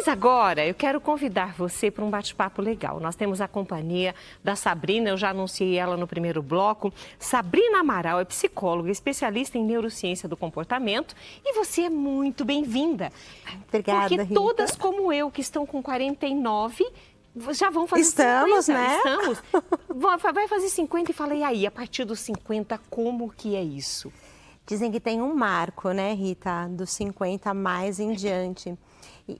Mas agora eu quero convidar você para um bate-papo legal. Nós temos a companhia da Sabrina, eu já anunciei ela no primeiro bloco. Sabrina Amaral é psicóloga, especialista em neurociência do comportamento e você é muito bem-vinda. Obrigada, porque Rita. todas como eu, que estão com 49, já vão fazer Estamos, 50. né? Estamos. Vai fazer 50 e fala, e aí, a partir dos 50, como que é isso? Dizem que tem um marco, né, Rita, dos 50 mais em diante.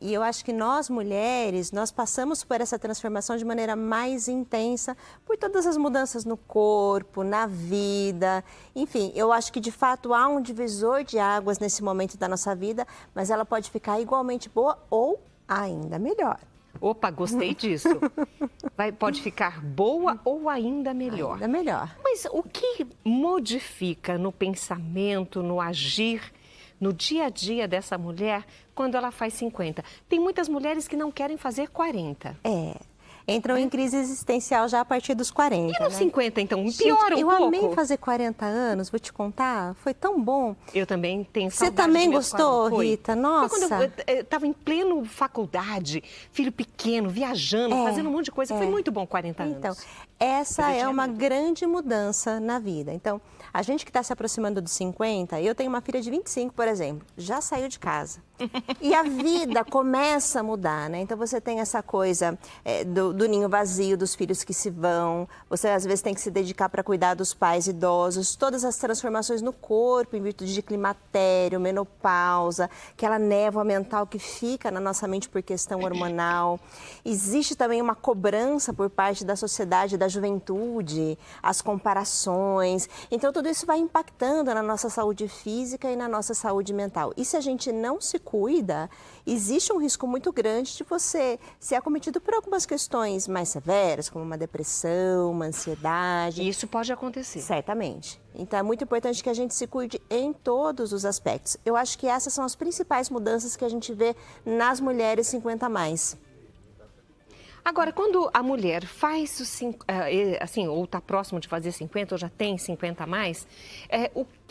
E eu acho que nós, mulheres, nós passamos por essa transformação de maneira mais intensa por todas as mudanças no corpo, na vida. Enfim, eu acho que de fato há um divisor de águas nesse momento da nossa vida, mas ela pode ficar igualmente boa ou ainda melhor. Opa, gostei disso. Pode ficar boa ou ainda melhor. Ainda melhor. Mas o que modifica no pensamento, no agir, no dia a dia dessa mulher quando ela faz 50? Tem muitas mulheres que não querem fazer 40. Entram em crise existencial já a partir dos 40, E nos né? 50, então, piora um pouco? Eu amei fazer 40 anos, vou te contar, foi tão bom. Eu também tenho Você saudade. também de meus gostou, 40. Rita? Nossa. Foi quando eu estava em pleno faculdade, filho pequeno, viajando, fazendo um monte de coisa. Foi muito bom 40 anos. Então, essa é uma grande mudança na vida. Então, a gente que está se aproximando dos 50, eu tenho uma filha de 25, por exemplo, já saiu de casa. E a vida começa a mudar, né? Então, você tem essa coisa do ninho vazio, dos filhos que se vão. Você, às vezes, tem que se dedicar para cuidar dos pais idosos. Todas as transformações no corpo, em virtude de climatério, menopausa, aquela névoa mental que fica na nossa mente por questão hormonal. Existe também uma cobrança por parte da sociedade, da juventude, as comparações. Então, tudo isso vai impactando na nossa saúde física e na nossa saúde mental. E se a gente não se cuida, existe um risco muito grande de você ser acometido por algumas questões mais severas, como uma depressão, uma ansiedade. E isso pode acontecer. Certamente. Então, é muito importante que a gente se cuide em todos os aspectos. Eu acho que essas são as principais mudanças que a gente vê nas mulheres 50 a mais. Agora, quando a mulher faz assim, ou está próximo de fazer 50, ou já tem 50 a mais,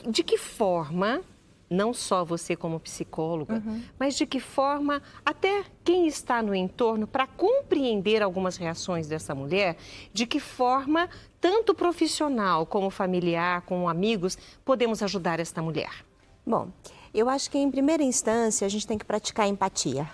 de que forma, não só você como psicóloga, mas de que forma até quem está no entorno, para compreender algumas reações dessa mulher, de que forma, tanto profissional como familiar, como amigos, podemos ajudar esta mulher? Bom, eu acho que em primeira instância a gente tem que praticar empatia.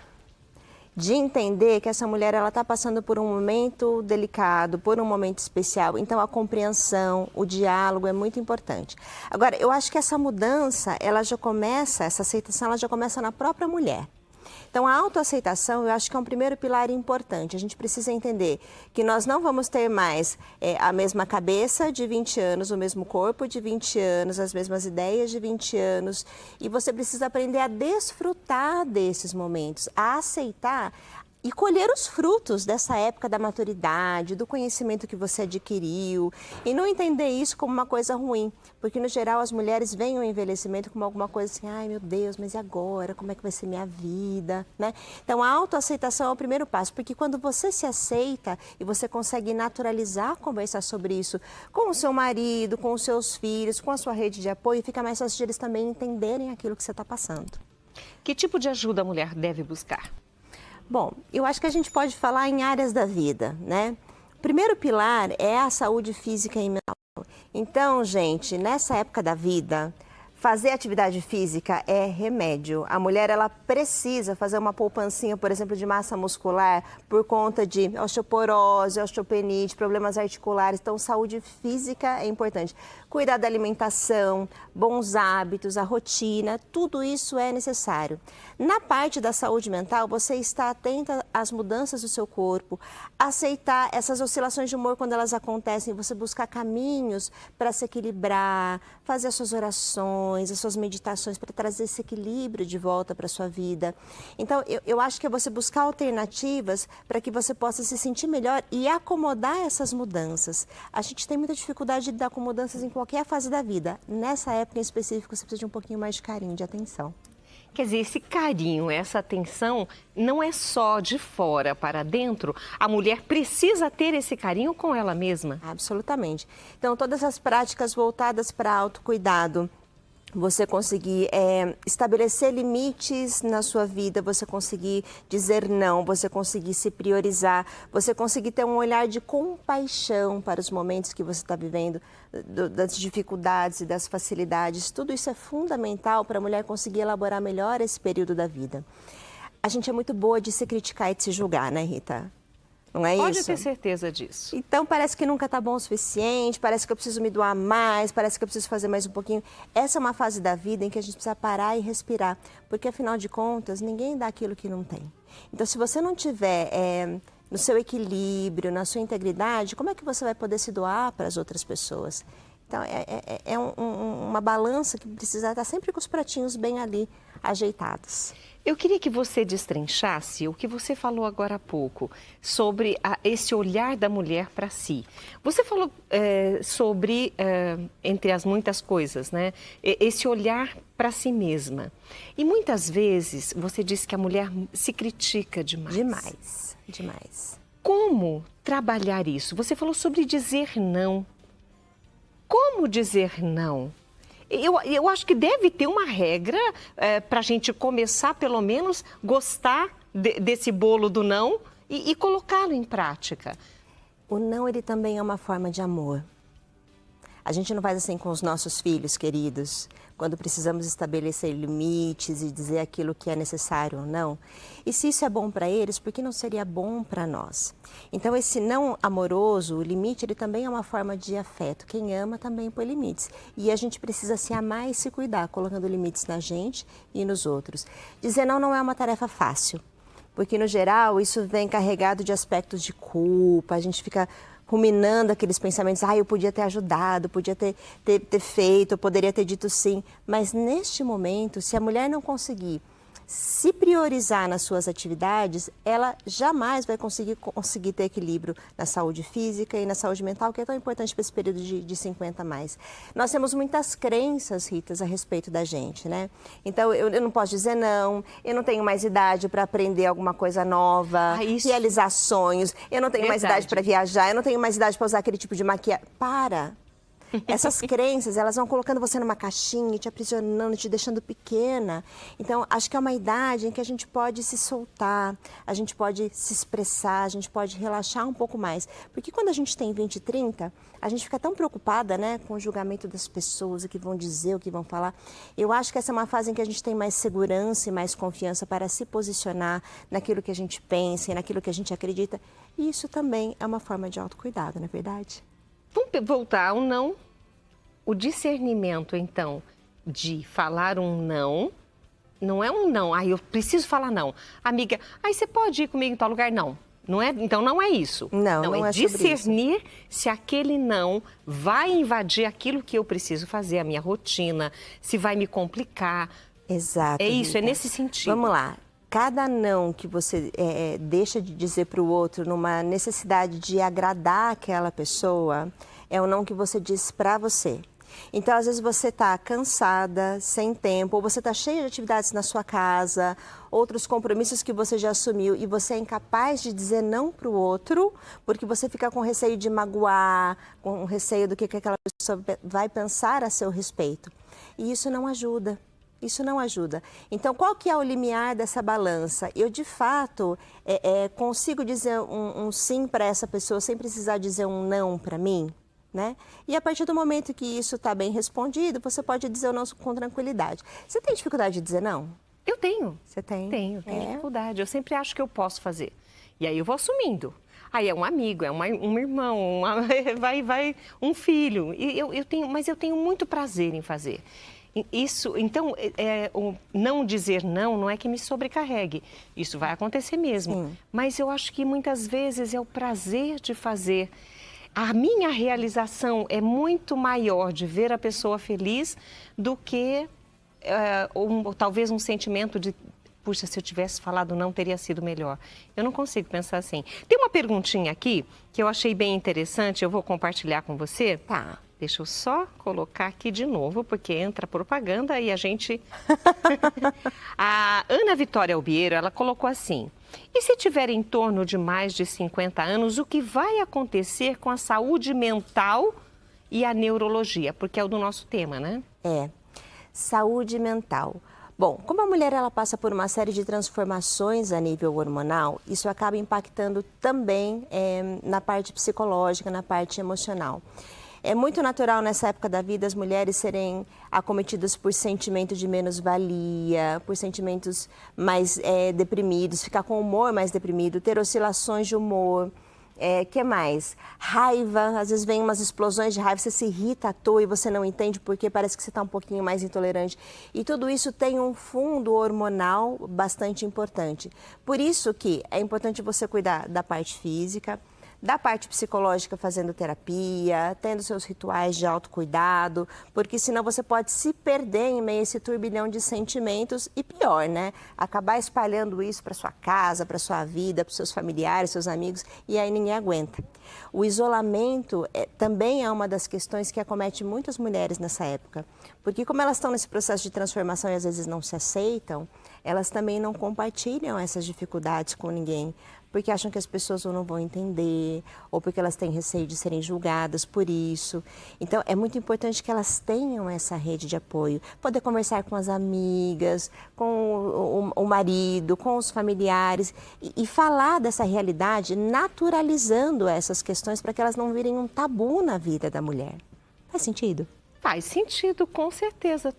De entender que essa mulher ela está passando por um momento delicado, por um momento especial. Então, a compreensão, o diálogo é muito importante. Agora, eu acho que essa mudança, essa aceitação, ela já começa na própria mulher. Então, a autoaceitação, eu acho que é um primeiro pilar importante. A gente precisa entender que nós não vamos ter mais a mesma cabeça de 20 anos, o mesmo corpo de 20 anos, as mesmas ideias de 20 anos. E você precisa aprender a desfrutar desses momentos, a aceitar e colher os frutos dessa época da maturidade, do conhecimento que você adquiriu. E não entender isso como uma coisa ruim, porque no geral as mulheres veem o envelhecimento como alguma coisa assim, ai meu Deus, mas e agora? Como é que vai ser minha vida? Né? Então a autoaceitação é o primeiro passo, porque quando você se aceita e você consegue naturalizar, conversar sobre isso com o seu marido, com os seus filhos, com a sua rede de apoio, fica mais fácil de eles também entenderem aquilo que você está passando. Que tipo de ajuda a mulher deve buscar? Bom, eu acho que a gente pode falar em áreas da vida, né? O primeiro pilar é a saúde física e mental. Então, gente, nessa época da vida, fazer atividade física é remédio. A mulher, ela precisa fazer uma poupancinha, por exemplo, de massa muscular por conta de osteoporose, osteopenite, problemas articulares. Então, saúde física é importante. Cuidar da alimentação, bons hábitos, a rotina, tudo isso é necessário. Na parte da saúde mental, você está atenta às mudanças do seu corpo, aceitar essas oscilações de humor quando elas acontecem, você buscar caminhos para se equilibrar, fazer as suas orações, as suas meditações para trazer esse equilíbrio de volta para a sua vida. Então, eu acho que é você buscar alternativas para que você possa se sentir melhor e acomodar essas mudanças. A gente tem muita dificuldade de lidar com mudanças em qualquer fase da vida. Nessa época em específico, você precisa de um pouquinho mais de carinho, de atenção. Quer dizer, esse carinho, essa atenção, não é só de fora para dentro. A mulher precisa ter esse carinho com ela mesma. Absolutamente. Então, todas as práticas voltadas para autocuidado, você conseguir estabelecer limites na sua vida, você conseguir dizer não, você conseguir se priorizar, você conseguir ter um olhar de compaixão para os momentos que você está vivendo, das dificuldades e das facilidades. Tudo isso é fundamental para a mulher conseguir elaborar melhor esse período da vida. A gente é muito boa de se criticar e de se julgar, né, Rita? Não é Pode isso? ter certeza disso. Então, parece que nunca está bom o suficiente, parece que eu preciso me doar mais, parece que eu preciso fazer mais um pouquinho. Essa é uma fase da vida em que a gente precisa parar e respirar, porque, afinal de contas, ninguém dá aquilo que não tem. Então, se você não tiver no seu equilíbrio, na sua integridade, como é que você vai poder se doar para as outras pessoas? Então, uma balança que precisa estar sempre com os pratinhos bem ali ajeitados. Eu queria que você destrinchasse o que você falou agora há pouco, sobre esse olhar da mulher para si. Você falou sobre, entre as muitas coisas, né, esse olhar para si mesma. E muitas vezes você disse que a mulher se critica demais. Demais, demais. Como trabalhar isso? Você falou sobre dizer não. Como dizer não? Eu acho que deve ter uma regra para a gente começar, pelo menos, gostar desse bolo do não e colocá-lo em prática. O não, ele também é uma forma de amor. A gente não faz assim com os nossos filhos queridos, quando precisamos estabelecer limites e dizer aquilo que é necessário ou não. E se isso é bom para eles, por que não seria bom para nós? Então, esse não amoroso, o limite, ele também é uma forma de afeto. Quem ama também põe limites. E a gente precisa se amar e se cuidar, colocando limites na gente e nos outros. Dizer não é uma tarefa fácil, porque, no geral, isso vem carregado de aspectos de culpa, a gente fica ruminando aqueles pensamentos, eu podia ter ajudado, podia ter feito, eu poderia ter dito sim. Mas neste momento, se a mulher não conseguir se priorizar nas suas atividades, ela jamais vai conseguir ter equilíbrio na saúde física e na saúde mental, que é tão importante para esse período de 50 mais. Nós temos muitas crenças, Ritas, a respeito da gente, né? Então, eu não posso dizer não, eu não tenho mais idade para aprender alguma coisa nova, realizar sonhos, eu não tenho mais idade para viajar, eu não tenho mais idade para usar aquele tipo de maquiagem. Para! Essas crenças, elas vão colocando você numa caixinha, te aprisionando, te deixando pequena. Então, acho que é uma idade em que a gente pode se soltar, a gente pode se expressar, a gente pode relaxar um pouco mais. Porque quando a gente tem 20 e 30, a gente fica tão preocupada, né, com o julgamento das pessoas, o que vão dizer, o que vão falar. Eu acho que essa é uma fase em que a gente tem mais segurança e mais confiança para se posicionar naquilo que a gente pensa e naquilo que a gente acredita. E isso também é uma forma de autocuidado, não é verdade? Vamos voltar ao não. O discernimento, então, de falar um não, não é um não. Eu preciso falar não. Amiga, você pode ir comigo em tal lugar? Não. Não é, então não é isso. Não é discernir se aquele não vai invadir aquilo que eu preciso fazer, a minha rotina, se vai me complicar. Exato. É isso, Rita. É nesse sentido. Vamos lá. Cada não que você deixa de dizer para o outro numa necessidade de agradar aquela pessoa, é o não que você diz para você. Então, às vezes você está cansada, sem tempo, ou você está cheia de atividades na sua casa, outros compromissos que você já assumiu e você é incapaz de dizer não para o outro, porque você fica com receio de magoar, com receio do que aquela pessoa vai pensar a seu respeito. E isso não ajuda. Isso não ajuda. Então, qual que é o limiar dessa balança? Eu, de fato, consigo dizer um sim para essa pessoa sem precisar dizer um não para mim? Né? E a partir do momento que isso está bem respondido, você pode dizer o não com tranquilidade. Você tem dificuldade de dizer não? Eu tenho. Você tem? Tenho dificuldade. Eu sempre acho que eu posso fazer. E aí eu vou assumindo. Aí é um amigo, é um irmão, vai um filho. Mas eu tenho muito prazer em fazer. Isso, então, o não dizer não é que me sobrecarregue. Isso vai acontecer mesmo. Sim. Mas eu acho que muitas vezes é o prazer de fazer. A minha realização é muito maior de ver a pessoa feliz do que talvez um sentimento de, puxa, se eu tivesse falado não, teria sido melhor. Eu não consigo pensar assim. Tem uma perguntinha aqui que eu achei bem interessante, eu vou compartilhar com você. Tá. Deixa eu só colocar aqui de novo, porque entra propaganda e a gente... A Ana Vitória Albiero, ela colocou assim: e se tiver em torno de mais de 50 anos, o que vai acontecer com a saúde mental e a neurologia? Porque é o do nosso tema, né? Saúde mental. Bom, como a mulher ela passa por uma série de transformações a nível hormonal, isso acaba impactando também na parte psicológica, na parte emocional. É muito natural nessa época da vida as mulheres serem acometidas por sentimento de menos-valia, por sentimentos mais deprimidos, ficar com o humor mais deprimido, ter oscilações de humor. Que mais? Raiva, às vezes vem umas explosões de raiva, você se irrita à toa e você não entende porque parece que você está um pouquinho mais intolerante. E tudo isso tem um fundo hormonal bastante importante. Por isso que é importante você cuidar da parte física, da parte psicológica fazendo terapia, tendo seus rituais de autocuidado, porque senão você pode se perder em meio a esse turbilhão de sentimentos e pior, né? Acabar espalhando isso para sua casa, para sua vida, para seus familiares, seus amigos e aí ninguém aguenta. O isolamento também é uma das questões que acomete muitas mulheres nessa época, porque como elas estão nesse processo de transformação e às vezes não se aceitam, elas também não compartilham essas dificuldades com ninguém, porque acham que as pessoas ou não vão entender, ou porque elas têm receio de serem julgadas por isso. Então, é muito importante que elas tenham essa rede de apoio, poder conversar com as amigas, com o marido, com os familiares, e falar dessa realidade, naturalizando essas questões para que elas não virem um tabu na vida da mulher. Faz sentido? Faz sentido, com certeza.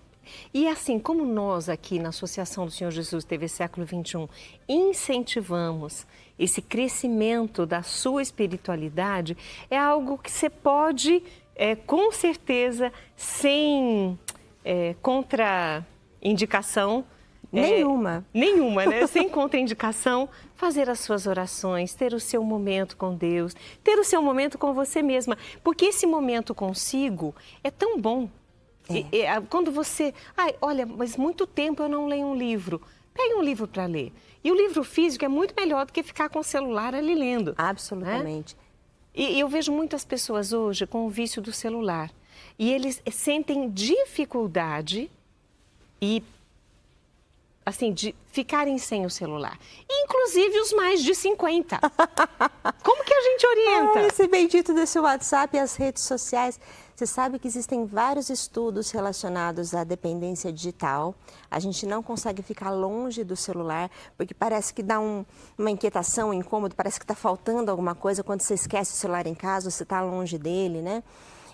E assim, como nós aqui na Associação do Senhor Jesus TV Século XXI incentivamos esse crescimento da sua espiritualidade, é algo que você pode, com certeza, sem contraindicação, Nenhuma. Nenhuma, né? Sem contraindicação, fazer as suas orações, ter o seu momento com Deus, ter o seu momento com você mesma, porque esse momento consigo é tão bom. Quando você... olha, mas muito tempo eu não leio um livro. Pegue um livro para ler. E o livro físico é muito melhor do que ficar com o celular ali lendo. Absolutamente. Né? E eu vejo muitas pessoas hoje com o vício do celular. E eles sentem dificuldade de ficarem sem o celular. Inclusive os mais de 50. Como que a gente orienta? Esse bendito desse WhatsApp e as redes sociais. Você sabe que existem vários estudos relacionados à dependência digital. A gente não consegue ficar longe do celular, porque parece que dá uma inquietação, um incômodo, parece que está faltando alguma coisa quando você esquece o celular em casa, você está longe dele, né?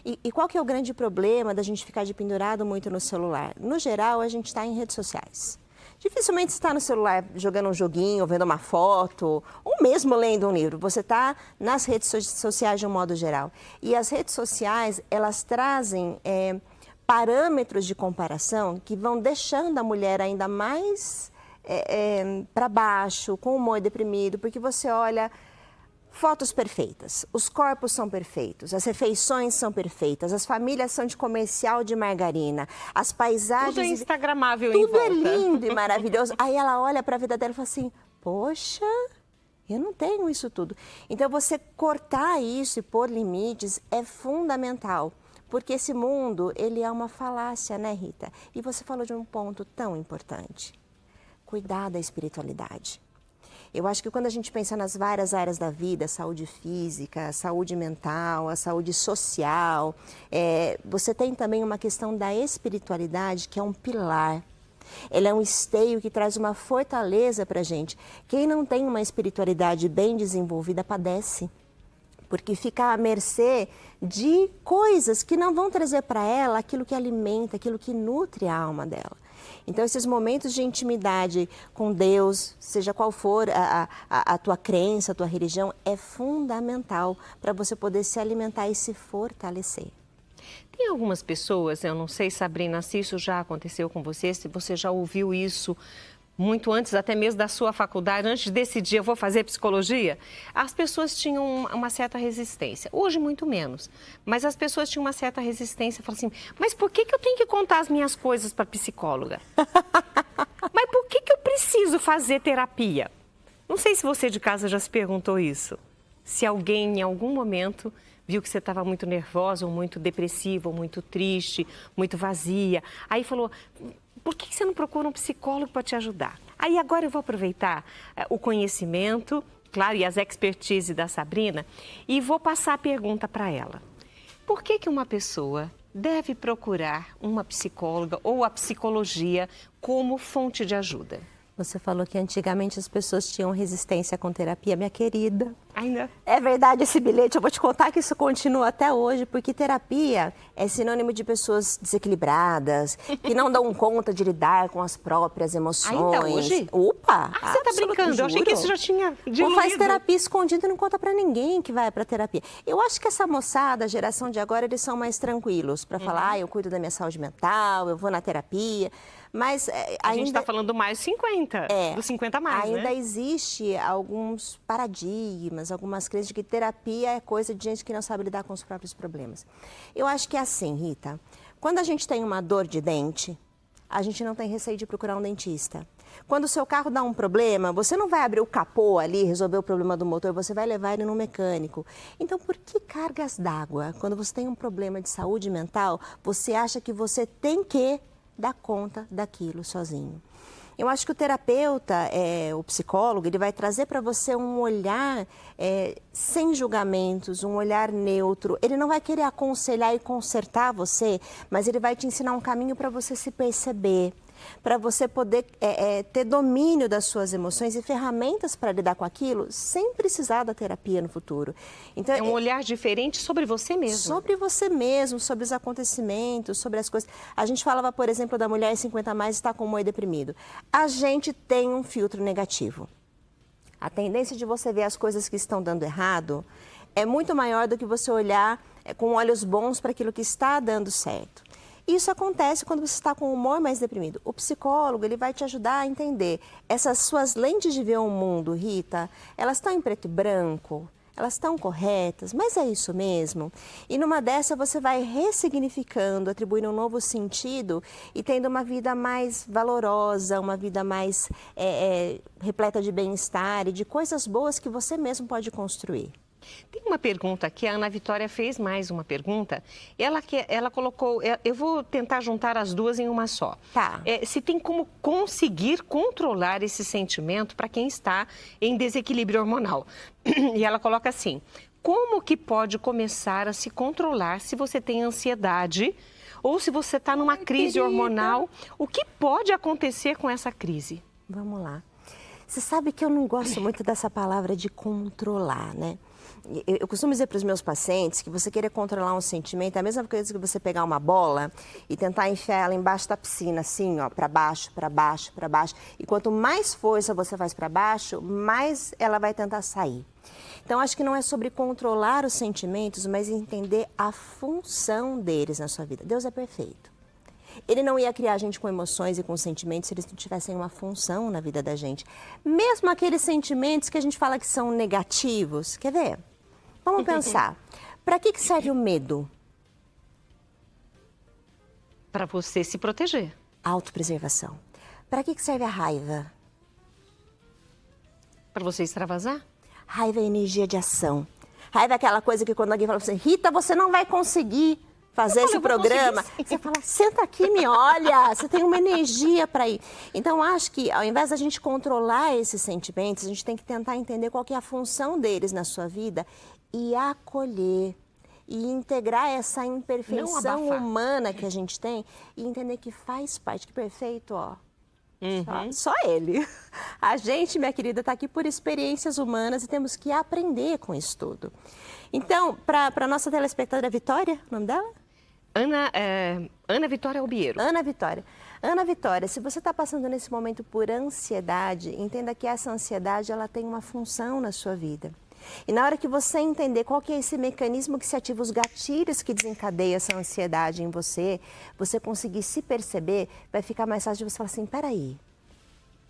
E qual que é o grande problema da gente ficar pendurado muito no celular? No geral, a gente está em redes sociais. Dificilmente você está no celular jogando um joguinho, vendo uma foto, ou mesmo lendo um livro. Você está nas redes sociais de um modo geral. E as redes sociais, elas trazem parâmetros de comparação que vão deixando a mulher ainda mais para baixo, com o humor deprimido, porque você olha... Fotos perfeitas, os corpos são perfeitos, as refeições são perfeitas, as famílias são de comercial de margarina, as paisagens... Tudo é instagramável tudo em volta. É lindo e maravilhoso. Aí ela olha para a vida dela e fala assim, poxa, eu não tenho isso tudo. Então você cortar isso e pôr limites é fundamental, porque esse mundo, ele é uma falácia, né, Rita? E você falou de um ponto tão importante, cuidar da espiritualidade. Eu acho que quando a gente pensa nas várias áreas da vida, saúde física, saúde mental, a saúde social, você tem também uma questão da espiritualidade, que é um pilar. Ele é um esteio que traz uma fortaleza para a gente. Quem não tem uma espiritualidade bem desenvolvida padece, porque fica à mercê de coisas que não vão trazer para ela aquilo que alimenta, aquilo que nutre a alma dela. Então, esses momentos de intimidade com Deus, seja qual for a tua crença, a tua religião, é fundamental para você poder se alimentar e se fortalecer. Tem algumas pessoas, eu não sei, Sabrina, se isso já aconteceu com você, se você já ouviu isso muito antes, até mesmo da sua faculdade, antes de decidir, eu vou fazer psicologia, as pessoas tinham uma certa resistência. Hoje, muito menos. Mas as pessoas tinham uma certa resistência. Falam assim, mas por que eu tenho que contar as minhas coisas para a psicóloga? Mas por que eu preciso fazer terapia? Não sei se você de casa já se perguntou isso. Se alguém, em algum momento, viu que você estava muito nervosa, ou muito depressiva, ou muito triste, muito vazia. Aí falou... Por que você não procura um psicólogo para te ajudar? Aí agora eu vou aproveitar o conhecimento, claro, e as expertise da Sabrina, e vou passar a pergunta para ela. Por que uma pessoa deve procurar uma psicóloga ou a psicologia como fonte de ajuda? Você falou que antigamente as pessoas tinham resistência com terapia, minha querida. Ainda? É verdade esse bilhete, eu vou te contar que isso continua até hoje, porque terapia é sinônimo de pessoas desequilibradas, que não dão conta de lidar com as próprias emoções. Ainda hoje? Opa! Ah, você tá brincando, eu achei que isso já tinha diluído. Ou faz terapia escondida e não conta pra ninguém que vai pra terapia. Eu acho que essa moçada, a geração de agora, eles são mais tranquilos pra falar, eu cuido da minha saúde mental, eu vou na terapia. Mas a gente está falando mais 50, dos 50 a mais, ainda né? existe alguns paradigmas, algumas crenças de que terapia é coisa de gente que não sabe lidar com os próprios problemas. Eu acho que é assim, Rita, quando a gente tem uma dor de dente, a gente não tem receio de procurar um dentista. Quando o seu carro dá um problema, você não vai abrir o capô ali, resolver o problema do motor, você vai levar ele no mecânico. Então, por que cargas d'água? Quando você tem um problema de saúde mental, você acha que você tem que dar conta daquilo sozinho. Eu acho que o terapeuta, o psicólogo, ele vai trazer para você um olhar sem julgamentos, um olhar neutro. Ele não vai querer aconselhar e consertar você, mas ele vai te ensinar um caminho para você se perceber, para você poder ter domínio das suas emoções e ferramentas para lidar com aquilo sem precisar da terapia no futuro. Então, é um olhar diferente sobre você mesmo. Sobre você mesmo, sobre os acontecimentos, sobre as coisas. A gente falava, por exemplo, da mulher 50 a mais está com humor deprimido. A gente tem um filtro negativo. A tendência de você ver as coisas que estão dando errado é muito maior do que você olhar com olhos bons para aquilo que está dando certo. Isso acontece quando você está com o humor mais deprimido. O psicólogo, ele vai te ajudar a entender essas suas lentes de ver o mundo, Rita, elas estão em preto e branco, elas estão corretas, mas é isso mesmo? E numa dessa você vai ressignificando, atribuindo um novo sentido e tendo uma vida mais valorosa, uma vida mais repleta de bem-estar e de coisas boas que você mesmo pode construir. Tem uma pergunta aqui, a Ana Vitória fez mais uma pergunta. Ela colocou, eu vou tentar juntar as duas em uma só. Tá. Se tem como conseguir controlar esse sentimento para quem está em desequilíbrio hormonal. E ela coloca assim, como que pode começar a se controlar se você tem ansiedade ou se você está numa crise hormonal? O que pode acontecer com essa crise? Vamos lá. Você sabe que eu não gosto muito dessa palavra de controlar, né? Eu costumo dizer para os meus pacientes que você querer controlar um sentimento é a mesma coisa que você pegar uma bola e tentar enfiar ela embaixo da piscina, assim, ó, para baixo, para baixo, para baixo. E quanto mais força você faz para baixo, mais ela vai tentar sair. Então, acho que não é sobre controlar os sentimentos, mas entender a função deles na sua vida. Deus é perfeito. Ele não ia criar a gente com emoções e com sentimentos se eles não tivessem uma função na vida da gente. Mesmo aqueles sentimentos que a gente fala que são negativos. Quer ver? Vamos pensar. Para que serve o medo? Para você se proteger. Autopreservação. Para que serve a raiva? Para você extravasar? Raiva é energia de ação. Raiva é aquela coisa que quando alguém fala assim, Rita, você não vai conseguir fazer esse programa, você fala, senta aqui e me olha, você tem uma energia para ir. Então, acho que ao invés da gente controlar esses sentimentos, a gente tem que tentar entender qual que é a função deles na sua vida e acolher e integrar essa imperfeição humana que a gente tem e entender que faz parte, que perfeito, ó. Só ele. A gente, minha querida, está aqui por experiências humanas e temos que aprender com isso tudo. Então, para a nossa telespectadora Vitória, o nome dela? Ana Vitória Albiero. Ana Vitória. Ana Vitória, se você está passando nesse momento por ansiedade, entenda que essa ansiedade ela tem uma função na sua vida. E na hora que você entender qual que é esse mecanismo que se ativa, os gatilhos que desencadeia essa ansiedade em você, você conseguir se perceber, vai ficar mais fácil de você falar assim, peraí,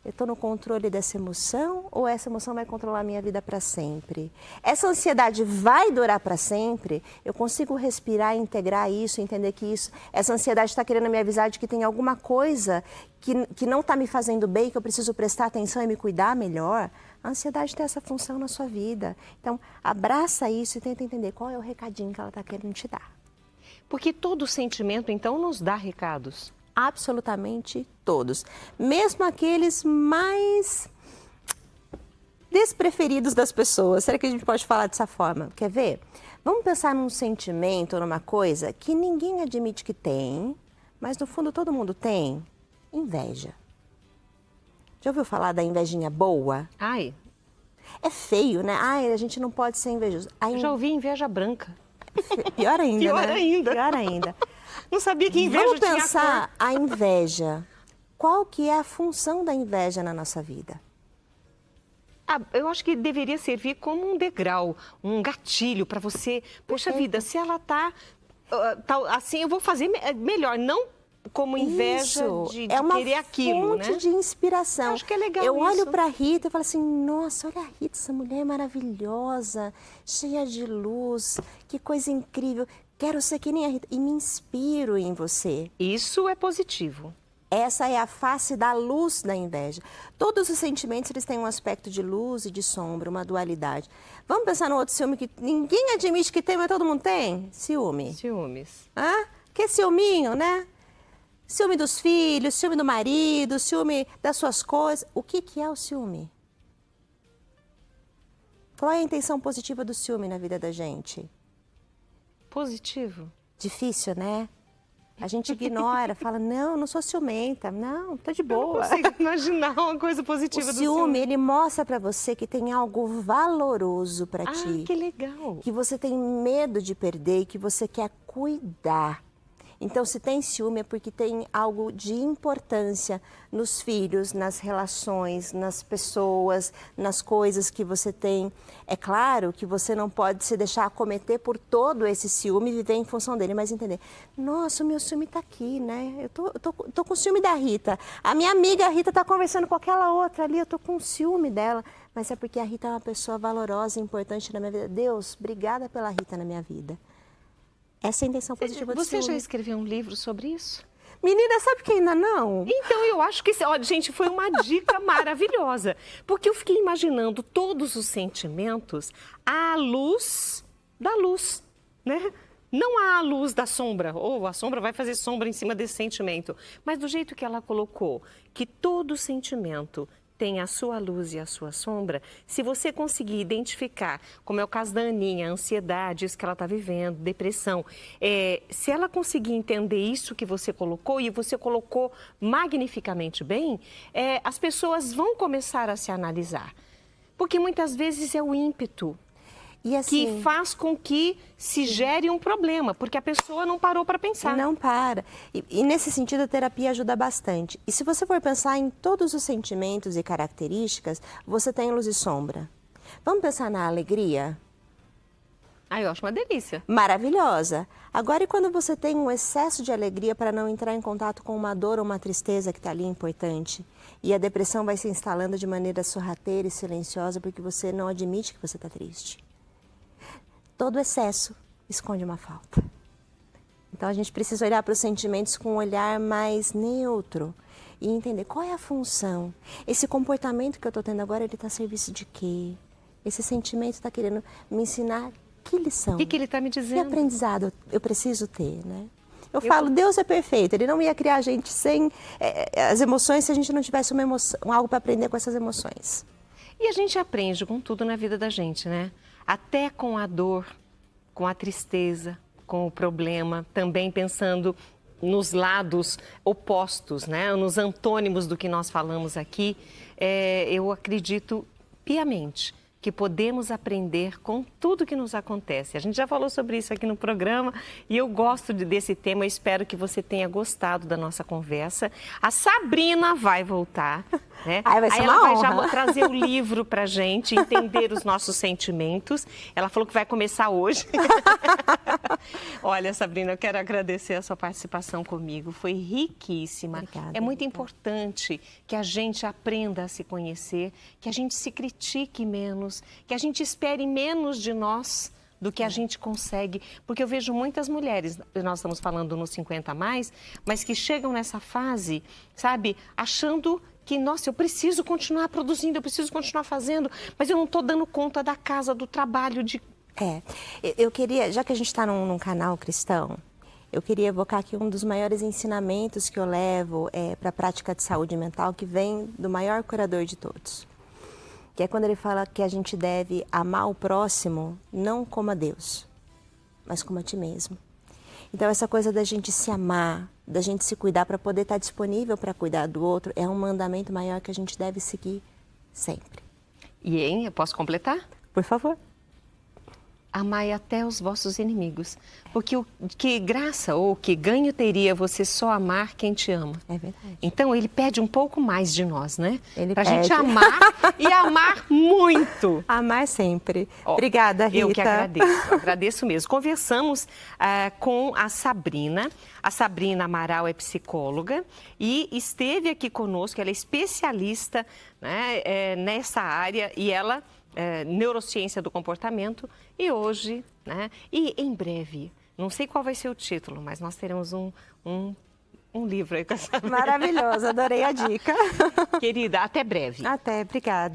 eu estou no controle dessa emoção ou essa emoção vai controlar a minha vida para sempre? Essa ansiedade vai durar para sempre? Eu consigo respirar, integrar isso, entender que essa ansiedade está querendo me avisar de que tem alguma coisa que não está me fazendo bem, que eu preciso prestar atenção e me cuidar melhor? A ansiedade tem essa função na sua vida. Então, abraça isso e tenta entender qual é o recadinho que ela está querendo te dar. Porque todo sentimento, então, nos dá recados. Absolutamente todos. Mesmo aqueles mais despreferidos das pessoas. Será que a gente pode falar dessa forma? Quer ver? Vamos pensar num sentimento, numa coisa que ninguém admite que tem, mas no fundo todo mundo tem. Inveja. Já ouviu falar da invejinha boa? Ai, É feio, né? Ai, a gente não pode ser invejoso. eu já ouvi inveja branca. Pior ainda, Pior né? ainda. Pior ainda. Não sabia que inveja Vamos tinha cor. pensar a inveja. Qual que é a função da inveja na nossa vida? Ah, eu acho que deveria servir como um degrau, um gatilho para você. Poxa vida, se ela tá assim, eu vou fazer melhor. Não como inveja Isso, de é uma querer aquilo, fonte né? de inspiração. Eu acho que é legal Eu olho isso. para a Rita e falo assim, nossa, olha a Rita, essa mulher maravilhosa, cheia de luz, que coisa incrível. Quero ser que nem a Rita e me inspiro em você. Isso é positivo. Essa é a face da luz da inveja. Todos os sentimentos eles têm um aspecto de luz e de sombra, uma dualidade. Vamos pensar no outro ciúme que ninguém admite que tem, mas todo mundo tem? Ciúme. Ciúmes. Hã? Que é ciúminho, né? Ciúme dos filhos, ciúme do marido, ciúme das suas coisas. O que que é o ciúme? Qual é a intenção positiva do ciúme na vida da gente? Positivo. Difícil, né? A gente ignora, fala, não, não sou ciumenta, não, tô de Eu não boa. consigo imaginar uma coisa O positiva do ciúme, ele mostra pra você que tem algo valoroso pra Ah, ti, que legal. que você tem medo de perder e que você quer cuidar. Então, se tem ciúme é porque tem algo de importância nos filhos, nas relações, nas pessoas, nas coisas que você tem. É claro que você não pode se deixar acometer por todo esse ciúme e viver em função dele, mas entender, nossa, o meu ciúme tá aqui, né? Eu tô com ciúme da Rita. A minha amiga Rita tá conversando com aquela outra ali, eu tô com ciúme dela. Mas é porque a Rita é uma pessoa valorosa e importante na minha vida. Deus, obrigada pela Rita na minha vida. Essa é a intenção positiva do Você já ciúme. escreveu um livro sobre isso? Menina, sabe que ainda não? Então, eu acho que, ó, gente, foi uma dica maravilhosa. Porque eu fiquei imaginando todos os sentimentos à luz da luz, né? Não à luz da sombra, ou a sombra vai fazer sombra em cima desse sentimento. Mas do jeito que ela colocou, que todo sentimento tem a sua luz e a sua sombra, se você conseguir identificar, como é o caso da Aninha, a ansiedade, isso que ela está vivendo, depressão, se ela conseguir entender isso que você colocou, e você colocou magnificamente bem, as pessoas vão começar a se analisar. Porque muitas vezes é o ímpeto E assim, que faz com que se gere um problema, porque a pessoa não parou para pensar. não para. E nesse sentido, a terapia ajuda bastante. E se você for pensar em todos os sentimentos e características, você tem luz e sombra. Vamos pensar na alegria? Ah, eu acho uma delícia. Maravilhosa. Agora, e quando você tem um excesso de alegria para não entrar em contato com uma dor ou uma tristeza que está ali importante? E a depressão vai se instalando de maneira sorrateira e silenciosa porque você não admite que você está triste. Todo excesso esconde uma falta. Então, a gente precisa olhar para os sentimentos com um olhar mais neutro e entender qual é a função. Esse comportamento que eu estou tendo agora, ele está a serviço de quê? Esse sentimento está querendo me ensinar que lição? O que ele está me Que dizendo? aprendizado eu preciso ter, né? Eu falo, Deus é perfeito, Ele não ia criar a gente sem as emoções se a gente não tivesse uma emoção, algo para aprender com essas emoções. E a gente aprende com tudo na vida da gente, né? Até com a dor, com a tristeza, com o problema, também pensando nos lados opostos, né? Nos antônimos do que nós falamos aqui. Eu acredito piamente que podemos aprender com tudo que nos acontece. A gente já falou sobre isso aqui no programa e eu gosto desse tema. Eu espero que você tenha gostado da nossa conversa. A Sabrina vai voltar, né? Ai, vai ser Aí uma ela vai honra. já trazer o livro pra gente, entender os nossos sentimentos. Ela falou que vai começar hoje. Olha, Sabrina, eu quero agradecer a sua participação comigo. Foi riquíssima. Obrigada, É muito obrigada. importante que a gente aprenda a se conhecer, que a gente se critique menos, que a gente espere menos de nós do que a gente consegue, porque eu vejo muitas mulheres, nós estamos falando nos 50 a mais, mas que chegam nessa fase, sabe, achando que, nossa, eu preciso continuar produzindo, eu preciso continuar fazendo, mas eu não estou dando conta da casa, do trabalho, de... Eu queria, já que a gente está num canal cristão, eu queria evocar aqui um dos maiores ensinamentos que eu levo para a prática de saúde mental, que vem do maior curador de todos, que é quando ele fala que a gente deve amar o próximo não como a Deus, mas como a ti mesmo. Então, essa coisa da gente se amar, da gente se cuidar para poder estar disponível para cuidar do outro, é um mandamento maior que a gente deve seguir sempre. E, hein, eu posso completar? Por favor. Amai até os vossos inimigos, porque que graça ou que ganho teria você só amar quem te ama? É verdade. Então, ele pede um pouco mais de nós, né? Ele pra pede. gente amar e amar muito. Amar sempre. Ó, Obrigada, Rita. Eu que agradeço, agradeço mesmo. Conversamos com a Sabrina. A Sabrina Amaral é psicóloga e esteve aqui conosco. Ela é especialista, né, nessa área e ela neurociência do comportamento. E hoje, né, e em breve, não sei qual vai ser o título, mas nós teremos um livro aí com essa. Maravilhoso, adorei a dica. Querida, até breve. Até, obrigada.